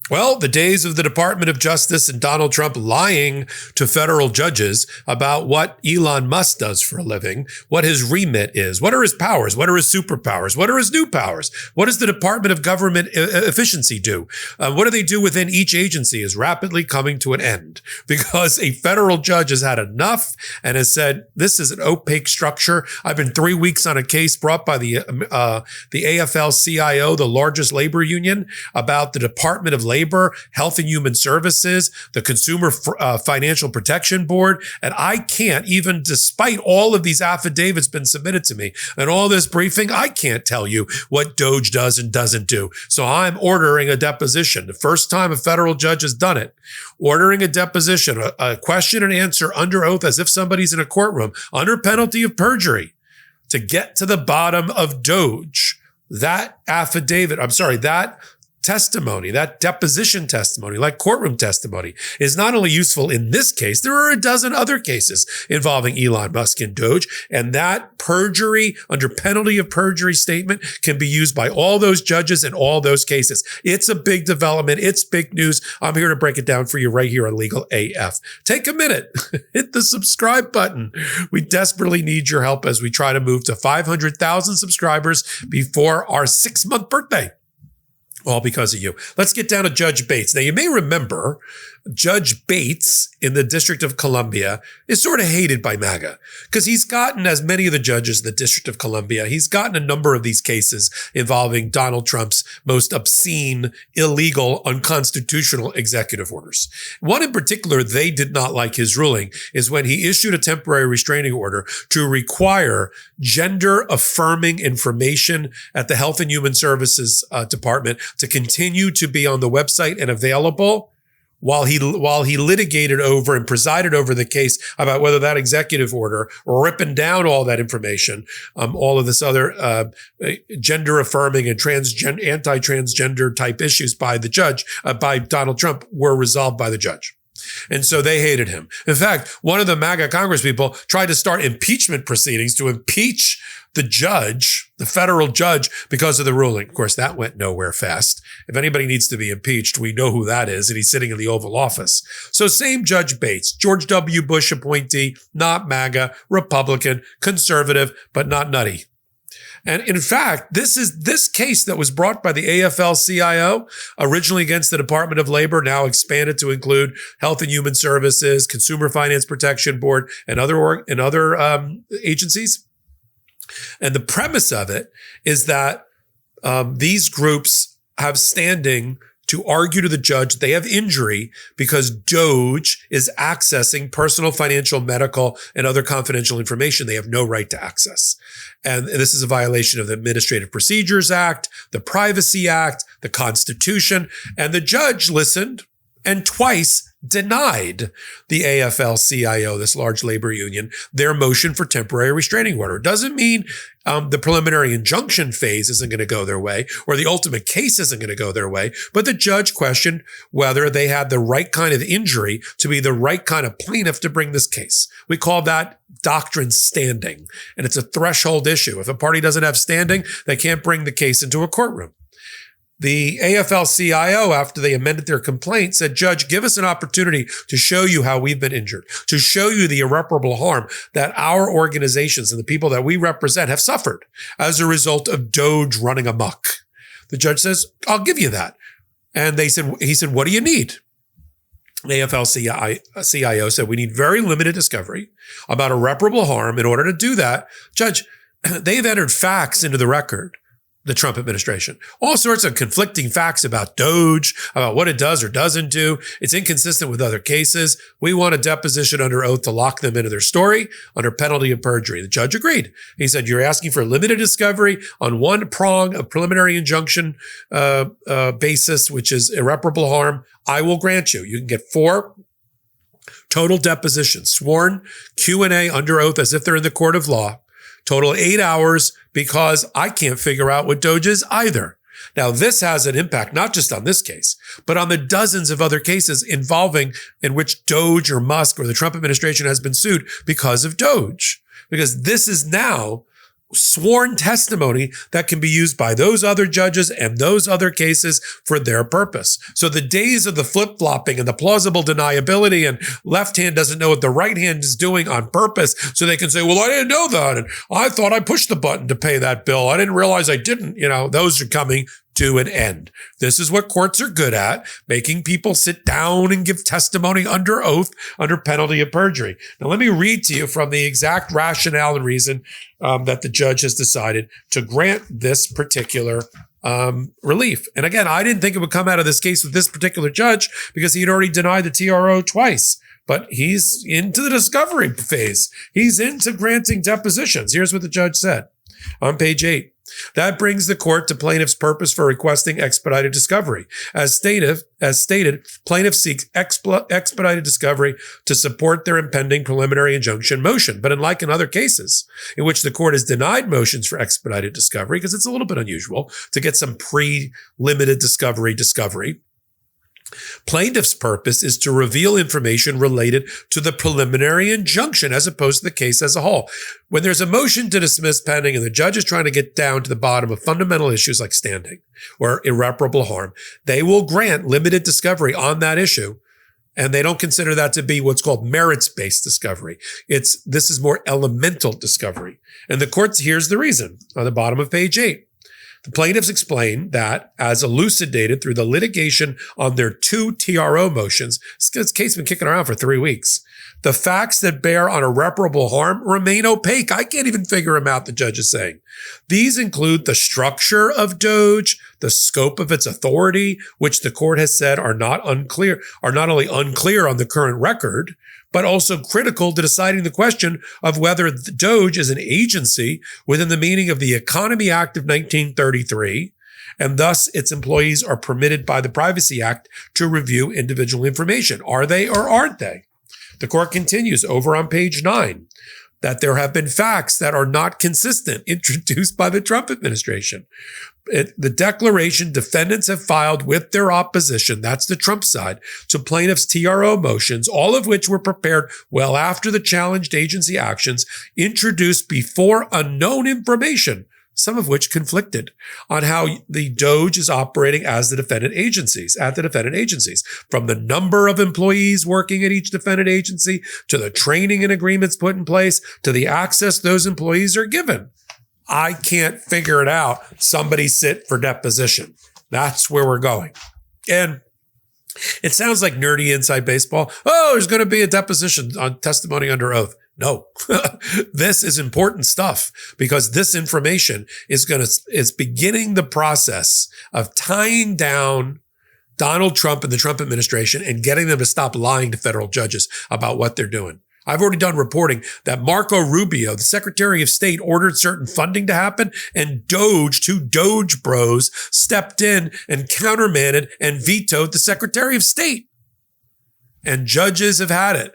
Well, the days of the Department of Justice and Donald Trump lying to federal judges about what Elon Musk does for a living, what his remit is, what are his powers, what are his superpowers, what are his new powers, what does the Department of Government Efficiency do, what do they do within each agency is rapidly coming to an end because a federal judge has had enough and has said, this is an opaque structure. I've been 3 weeks on a case brought by the AFL-CIO, the largest labor union, about the Department of Labor, Health and Human Services, the Consumer Financial Protection Board. And I can't, even despite all of these affidavits been submitted to me and all this briefing, I can't tell you what DOGE does and doesn't do. So I'm ordering a deposition. The first time a federal judge has done it, ordering a deposition, a question and answer under oath as if somebody's in a courtroom under penalty of perjury to get to the bottom of DOGE. That testimony, that deposition testimony, like courtroom testimony, is not only useful in this case, there are a dozen other cases involving Elon Musk and DOGE, and that perjury, under penalty of perjury statement, can be used by all those judges in all those cases. It's a big development. It's big news. I'm here to break it down for you right here on Legal AF. Take a minute. Hit the subscribe button. We desperately need your help as we try to move to 500,000 subscribers before our 6-month birthday. All because of you. Let's get down to Judge Bates. Now, you may remember Judge Bates in the District of Columbia is sort of hated by MAGA because he's gotten, as many of the judges in the District of Columbia, he's gotten a number of these cases involving Donald Trump's most obscene, illegal, unconstitutional executive orders. One in particular they did not like his ruling is when he issued a temporary restraining order to require gender-affirming information at the Health and Human Services Department to continue to be on the website and available while he litigated over and presided over the case about whether that executive order, ripping down all that information, all of this other gender affirming and anti-transgender type issues by the judge, by Donald Trump, were resolved by the judge. And so they hated him. In fact, one of the MAGA congresspeople tried to start impeachment proceedings to impeach the judge, the federal judge, because of the ruling. Of course, that went nowhere fast. If anybody needs to be impeached, we know who that is, and he's sitting in the Oval Office. So same Judge Bates, George W. Bush appointee, not MAGA, Republican, conservative, but not nutty. And in fact, this case that was brought by the AFL-CIO, originally against the Department of Labor, now expanded to include Health and Human Services, Consumer Finance Protection Board, and other agencies. And the premise of it is that these groups have standing to argue to the judge they have injury because DOGE is accessing personal, financial, medical, and other confidential information they have no right to access. And this is a violation of the Administrative Procedures Act, the Privacy Act, the Constitution. And the judge listened and twice denied the AFL-CIO, this large labor union, their motion for temporary restraining order. It doesn't mean the preliminary injunction phase isn't going to go their way or the ultimate case isn't going to go their way, but the judge questioned whether they had the right kind of injury to be the right kind of plaintiff to bring this case. We call that doctrine standing, and it's a threshold issue. If a party doesn't have standing, they can't bring the case into a courtroom. The AFL-CIO, after they amended their complaint, said, Judge, give us an opportunity to show you how we've been injured, to show you the irreparable harm that our organizations and the people that we represent have suffered as a result of DOGE running amok. The judge says, I'll give you that. And he said, what do you need? The AFL-CIO said, we need very limited discovery about irreparable harm. In order to do that, Judge, they've entered facts into the record, the Trump administration. All sorts of conflicting facts about DOGE, about what it does or doesn't do. It's inconsistent with other cases. We want a deposition under oath to lock them into their story under penalty of perjury. The judge agreed. He said, you're asking for limited discovery on one prong of preliminary injunction basis, which is irreparable harm. I will grant you. You can get 4 total depositions, sworn Q&A under oath as if they're in the court of law. Total 8 hours because I can't figure out what DOGE is either. Now, this has an impact, not just on this case, but on the dozens of other cases in which DOGE or Musk or the Trump administration has been sued because of DOGE. Because this is now sworn testimony that can be used by those other judges and those other cases for their purpose. So the days of the flip-flopping and the plausible deniability and left hand doesn't know what the right hand is doing on purpose, so they can say, well, I didn't know that, and I thought I pushed the button to pay that bill. I didn't realize I didn't. Those are coming to an end. This is what courts are good at, making people sit down and give testimony under oath, under penalty of perjury. Now, let me read to you from the exact rationale and reason that the judge has decided to grant this particular relief. And again, I didn't think it would come out of this case with this particular judge because he had already denied the TRO twice. But he's into the discovery phase. He's into granting depositions. Here's what the judge said on page 8. That brings the court to plaintiff's purpose for requesting expedited discovery. As stated, plaintiff seeks expedited discovery to support their impending preliminary injunction motion. But unlike in other cases in which the court has denied motions for expedited discovery, because it's a little bit unusual to get some pre-limited discovery, plaintiff's purpose is to reveal information related to the preliminary injunction as opposed to the case as a whole. When there's a motion to dismiss pending and the judge is trying to get down to the bottom of fundamental issues like standing or irreparable harm, they will grant limited discovery on that issue. And they don't consider that to be what's called merits-based discovery. This is more elemental discovery. And the court, here's the reason on the bottom of page 8. The plaintiffs explain that, as elucidated through the litigation on their 2 TRO motions, this case has been kicking around for 3 weeks, the facts that bear on irreparable harm remain opaque. I can't even figure them out, the judge is saying. These include the structure of DOGE, the scope of its authority, which the court has said are not only unclear on the current record, but also critical to deciding the question of whether the DOGE is an agency within the meaning of the Economy Act of 1933, and thus its employees are permitted by the Privacy Act to review individual information. Are they or aren't they? The court continues over on page 9 that there have been facts that are not consistent introduced by the Trump administration. The declaration defendants have filed with their opposition, that's the Trump side, to plaintiffs' TRO motions, all of which were prepared well after the challenged agency actions, introduced before unknown information, some of which conflicted on how the DOGE is operating at the defendant agencies, from the number of employees working at each defendant agency to the training and agreements put in place to the access those employees are given. I can't figure it out. Somebody sit for deposition. That's where we're going. And it sounds like nerdy inside baseball. Oh, there's going to be a deposition on testimony under oath. No, this is important stuff because this information is beginning the process of tying down Donald Trump and the Trump administration and getting them to stop lying to federal judges about what they're doing. I've already done reporting that Marco Rubio, the Secretary of State, ordered certain funding to happen, and two Doge bros stepped in and countermanded and vetoed the Secretary of State. And judges have had it.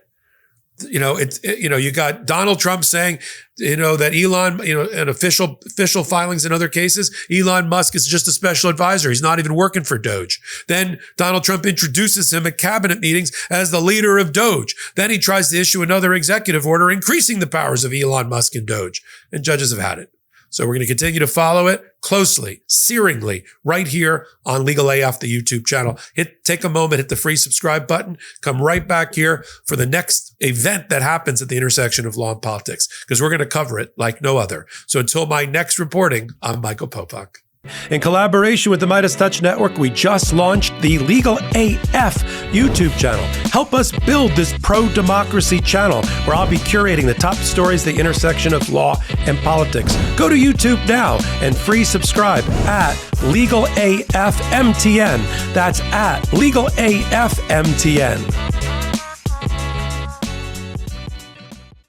You got Donald Trump saying, that Elon, in official filings in other cases, Elon Musk is just a special advisor. He's not even working for DOGE. Then Donald Trump introduces him at cabinet meetings as the leader of DOGE. Then he tries to issue another executive order increasing the powers of Elon Musk and DOGE. And judges have had it. So we're going to continue to follow it closely, searingly, right here on Legal AF, the YouTube channel. Take a moment, hit the free subscribe button, come right back here for the next event that happens at the intersection of law and politics, because we're going to cover it like no other. So until my next reporting, I'm Michael Popok. In collaboration with the Midas Touch Network, we just launched the Legal AF YouTube channel. Help us build this pro-democracy channel where I'll be curating the top stories at the intersection of law and politics. Go to YouTube now and free subscribe at Legal AF MTN. That's at Legal AF MTN.